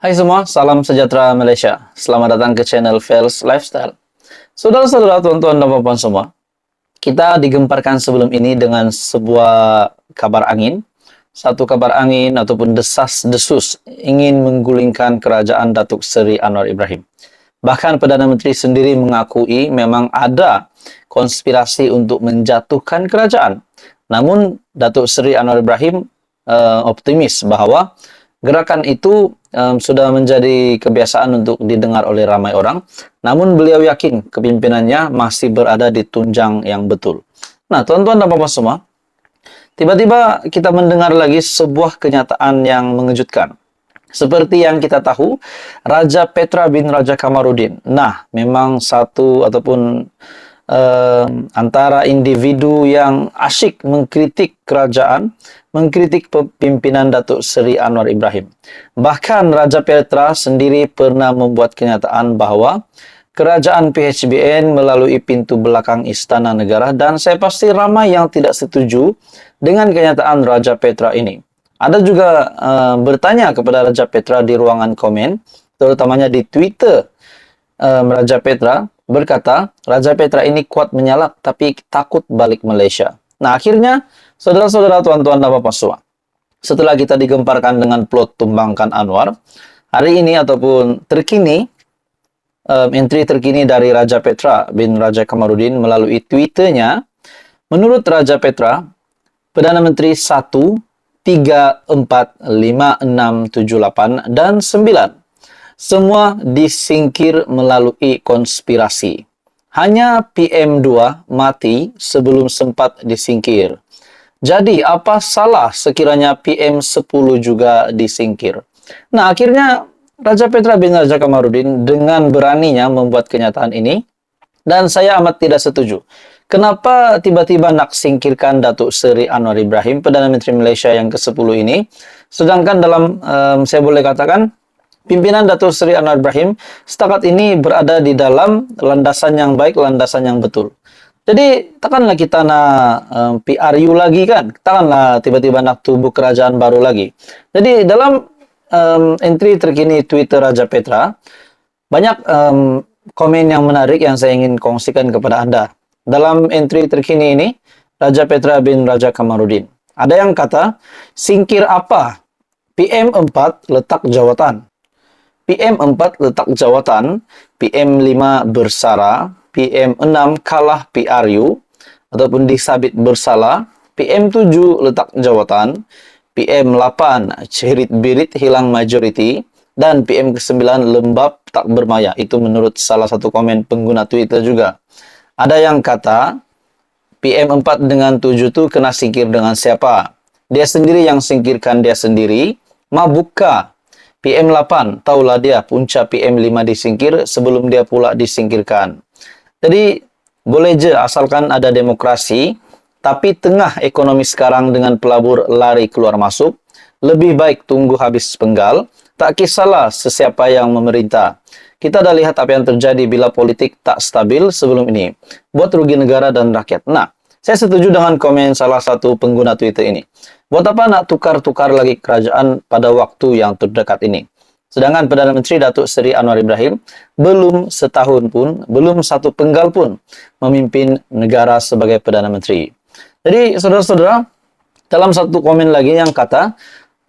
Hai semua, salam sejahtera Malaysia. Selamat datang ke channel Fels Lifestyle. Saudara-saudara, tuan-tuan dan puan-puan semua, kita digemparkan sebelum ini dengan sebuah kabar angin. Satu kabar angin ataupun desas-desus ingin menggulingkan kerajaan Datuk Seri Anwar Ibrahim. Bahkan Perdana Menteri sendiri mengakui memang ada konspirasi untuk menjatuhkan kerajaan. Namun Datuk Seri Anwar Ibrahim optimis bahawa gerakan itu sudah menjadi kebiasaan untuk didengar oleh ramai orang. Namun beliau yakin kepimpinannya masih berada di tunjang yang betul. Nah, tuan-tuan dan puan-puan semua, tiba-tiba kita mendengar lagi sebuah kenyataan yang mengejutkan. Seperti yang kita tahu, Raja Petra bin Raja Kamarudin. Nah, memang satu ataupun antara individu yang asyik mengkritik kerajaan, mengkritik pimpinan Datuk Seri Anwar Ibrahim. Bahkan Raja Petra sendiri pernah membuat kenyataan bahawa kerajaan PHBN melalui pintu belakang Istana Negara, dan saya pasti ramai yang tidak setuju dengan kenyataan Raja Petra ini. Ada juga bertanya kepada Raja Petra di ruangan komen, terutamanya di Twitter. Raja Petra berkata, Raja Petra ini kuat menyalak tapi takut balik Malaysia. Nah, akhirnya, saudara-saudara, tuan-tuan dan puan-puan semua, setelah kita digemparkan dengan plot tumbangkan Anwar, hari ini ataupun terkini, entry terkini dari Raja Petra bin Raja Kamarudin melalui Twitternya, menurut Raja Petra, Perdana Menteri 1, 3, 4, 5, 6, 7, 8, dan 9 semua disingkir melalui konspirasi. Hanya PM2 mati sebelum sempat disingkir. Jadi, apa salah sekiranya PM10 juga disingkir? Nah, akhirnya Raja Petra bin Raja Kamarudin dengan beraninya membuat kenyataan ini, dan saya amat tidak setuju. Kenapa tiba-tiba nak singkirkan Datuk Seri Anwar Ibrahim, Perdana Menteri Malaysia yang ke-10 ini, sedangkan dalam, saya boleh katakan, pimpinan Datuk Seri Anwar Ibrahim setakat ini berada di dalam landasan yang baik, landasan yang betul. Jadi, takkanlah kita nak PRU lagi kan? Takkanlah tiba-tiba nak tubuh kerajaan baru lagi. Jadi, dalam entry terkini Twitter Raja Petra, banyak komen yang menarik yang saya ingin kongsikan kepada anda. Dalam entry terkini ini, Raja Petra bin Raja Kamarudin. Ada yang kata, singkir apa? PM4 letak jawatan. PM4 letak jawatan, PM5 bersara, PM6 kalah PRU ataupun disabit bersalah, PM7 letak jawatan, PM8 cerit-birit hilang majoriti, dan PM ke-9 lembab tak bermaya. Itu menurut salah satu komen pengguna Twitter juga. Ada yang kata, PM4 dengan 7 tu kena singkir dengan siapa? Dia sendiri yang singkirkan dia sendiri, mabuka. PM8, taulah dia punca PM5 disingkir sebelum dia pula disingkirkan. Jadi, boleh je asalkan ada demokrasi, tapi tengah ekonomi sekarang dengan pelabur lari keluar masuk, lebih baik tunggu habis penggal, tak kisahlah sesiapa yang memerintah. Kita dah lihat apa yang terjadi bila politik tak stabil sebelum ini. Buat rugi negara dan rakyat. Nah, saya setuju dengan komen salah satu pengguna Twitter ini. Buat apa nak tukar-tukar lagi kerajaan pada waktu yang terdekat ini? Sedangkan Perdana Menteri Datuk Seri Anwar Ibrahim belum setahun pun, belum satu penggal pun memimpin negara sebagai Perdana Menteri. Jadi, saudara-saudara, dalam satu komen lagi yang kata,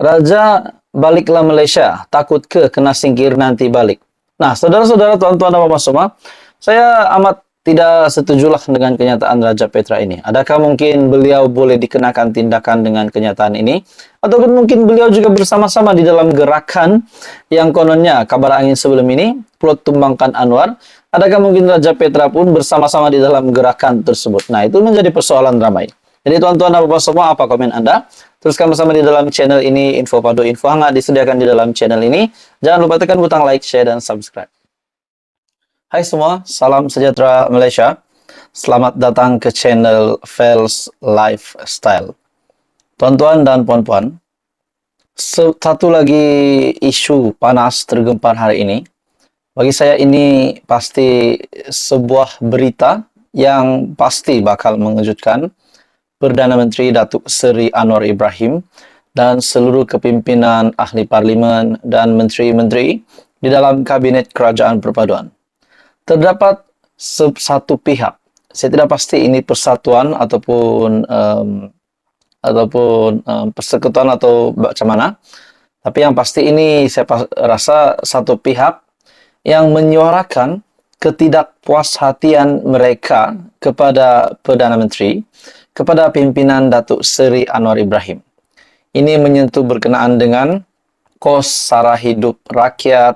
Raja baliklah Malaysia, takut ke kena singkir nanti balik. Nah, saudara-saudara, tuan-tuan dan puan-puan semua, saya amat tidak setujulah dengan kenyataan Raja Petra ini. Adakah mungkin beliau boleh dikenakan tindakan dengan kenyataan ini? Ataupun mungkin beliau juga bersama-sama di dalam gerakan yang kononnya kabar angin sebelum ini, plot tumbangkan Anwar. Adakah mungkin Raja Petra pun bersama-sama di dalam gerakan tersebut? Nah, itu menjadi persoalan ramai. Jadi tuan-tuan dan puan-puan semua, apa komen anda? Teruskan bersama di dalam channel ini, info padu, info hangat disediakan di dalam channel ini. Jangan lupa tekan butang like, share, dan subscribe. Hai semua, salam sejahtera Malaysia. Selamat datang ke channel Fels Lifestyle. Tuan-tuan dan puan-puan, satu lagi isu panas tergempar hari ini. Bagi saya ini pasti sebuah berita yang pasti bakal mengejutkan Perdana Menteri Datuk Seri Anwar Ibrahim dan seluruh kepimpinan ahli parlimen dan menteri-menteri di dalam Kabinet Kerajaan Perpaduan. Terdapat satu pihak, saya tidak pasti ini persatuan ataupun persekutuan atau macam mana, tapi yang pasti ini saya rasa satu pihak yang menyuarakan ketidakpuashatian mereka kepada Perdana Menteri, kepada pimpinan Datuk Seri Anwar Ibrahim. Ini menyentuh berkenaan dengan kos sara hidup rakyat,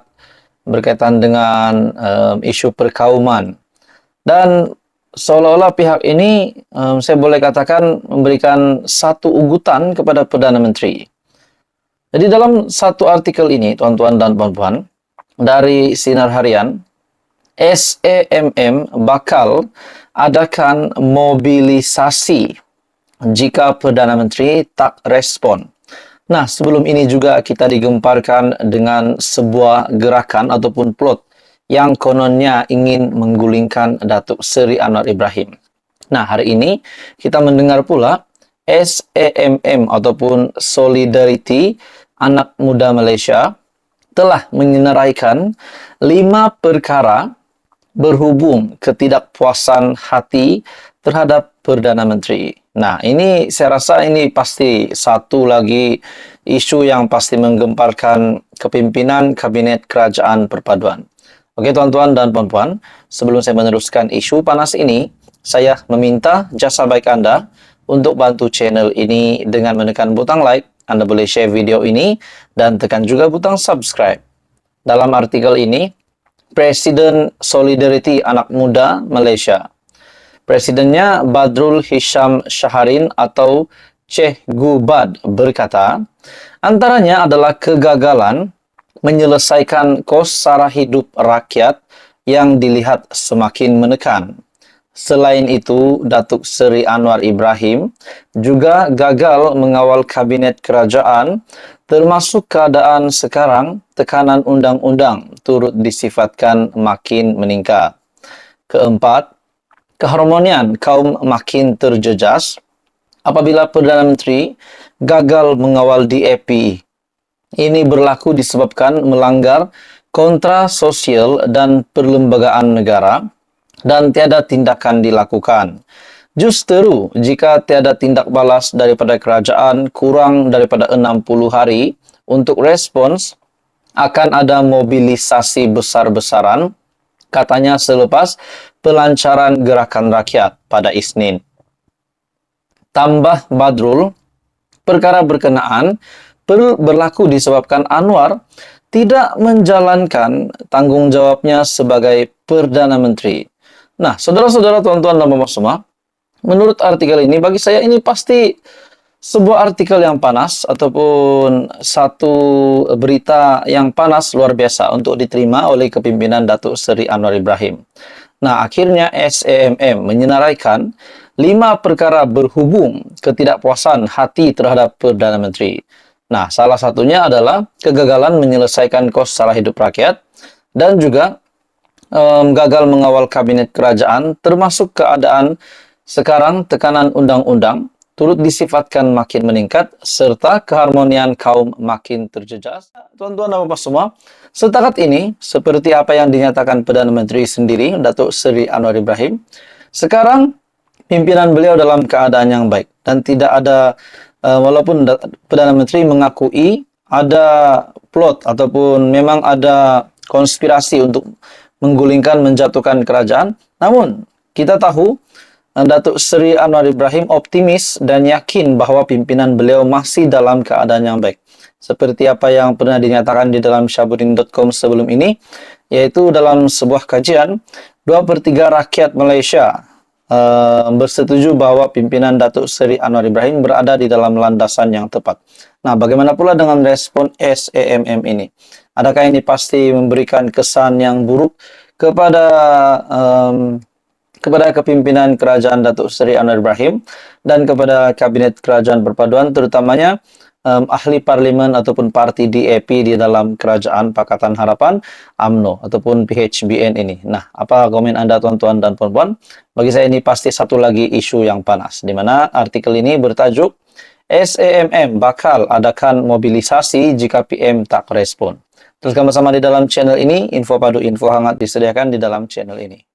berkaitan dengan isu perkauman. Dan seolah-olah pihak ini, saya boleh katakan, memberikan satu ugutan kepada Perdana Menteri. Jadi dalam satu artikel ini, tuan-tuan dan puan-puan, dari Sinar Harian, SAMM bakal adakan mobilisasi jika Perdana Menteri tak respon. Nah, sebelum ini juga kita digemparkan dengan sebuah gerakan ataupun plot yang kononnya ingin menggulingkan Datuk Seri Anwar Ibrahim. Nah, hari ini kita mendengar pula SAMM ataupun Solidariti Anak Muda Malaysia telah menyenaraikan 5 perkara berhubung ketidakpuasan hati terhadap Perdana Menteri. Nah, ini saya rasa ini pasti satu lagi isu yang pasti menggemparkan kepimpinan Kabinet Kerajaan Perpaduan. Oke, tuan-tuan dan puan-puan, sebelum saya meneruskan isu panas ini, saya meminta jasa baik Anda untuk bantu channel ini dengan menekan butang like. Anda boleh share video ini dan tekan juga butang subscribe. Dalam artikel ini, Presiden Solidariti Anak Muda Malaysia, Presidennya Badrul Hisham Syaharin atau Cikgu Bad berkata, antaranya adalah kegagalan menyelesaikan kos sara hidup rakyat yang dilihat semakin menekan. Selain itu, Datuk Seri Anwar Ibrahim juga gagal mengawal kabinet kerajaan, termasuk keadaan sekarang tekanan undang-undang turut disifatkan makin meningkat. Keempat, keharmonian kaum makin terjejas apabila Perdana Menteri gagal mengawal DAP. Ini berlaku disebabkan melanggar kontra sosial dan perlembagaan negara dan tiada tindakan dilakukan. Justeru, jika tiada tindak balas daripada kerajaan kurang daripada 60 hari untuk respons, akan ada mobilisasi besar-besaran, katanya selepas pelancaran gerakan rakyat pada Isnin. Tambah Badrul, perkara berkenaan berlaku disebabkan Anwar tidak menjalankan tanggungjawabnya sebagai Perdana Menteri. Nah, saudara-saudara, tuan-tuan dan puan-puan semua, menurut artikel ini, bagi saya ini pasti sebuah artikel yang panas ataupun satu berita yang panas luar biasa untuk diterima oleh kepimpinan Datuk Seri Anwar Ibrahim. Nah, akhirnya SAMM menyenaraikan 5 perkara berhubung ketidakpuasan hati terhadap Perdana Menteri. Nah, salah satunya adalah kegagalan menyelesaikan kos sara hidup rakyat dan juga gagal mengawal kabinet kerajaan, termasuk keadaan sekarang tekanan undang-undang turut disifatkan makin meningkat serta keharmonian kaum makin terjejas. Tuan-tuan dan puan-puan semua, setakat ini seperti apa yang dinyatakan Perdana Menteri sendiri, Datuk Seri Anwar Ibrahim, sekarang pimpinan beliau dalam keadaan yang baik dan tidak ada walaupun Perdana Menteri mengakui ada plot ataupun memang ada konspirasi untuk menggulingkan, menjatuhkan kerajaan. Namun, kita tahu Datuk Seri Anwar Ibrahim optimis dan yakin bahawa pimpinan beliau masih dalam keadaan yang baik. Seperti apa yang pernah dinyatakan di dalam Syahbudin.com sebelum ini, yaitu dalam sebuah kajian, 2/3 rakyat Malaysia bersetuju bahawa pimpinan Datuk Seri Anwar Ibrahim berada di dalam landasan yang tepat. Nah, bagaimana pula dengan respon SAMM ini? Adakah ini pasti memberikan kesan yang buruk kepada kepimpinan kerajaan Datuk Seri Anwar Ibrahim dan kepada Kabinet Kerajaan Perpaduan, terutamanya ahli parlimen ataupun parti DAP di dalam Kerajaan Pakatan Harapan UMNO ataupun PHBN ini. Nah, apa komen Anda, tuan-tuan dan puan-puan? Bagi saya ini pasti satu lagi isu yang panas, di mana artikel ini bertajuk SAMM bakal adakan mobilisasi jika PM tak respon. Teruskan bersama di dalam channel ini, info padu info hangat disediakan di dalam channel ini.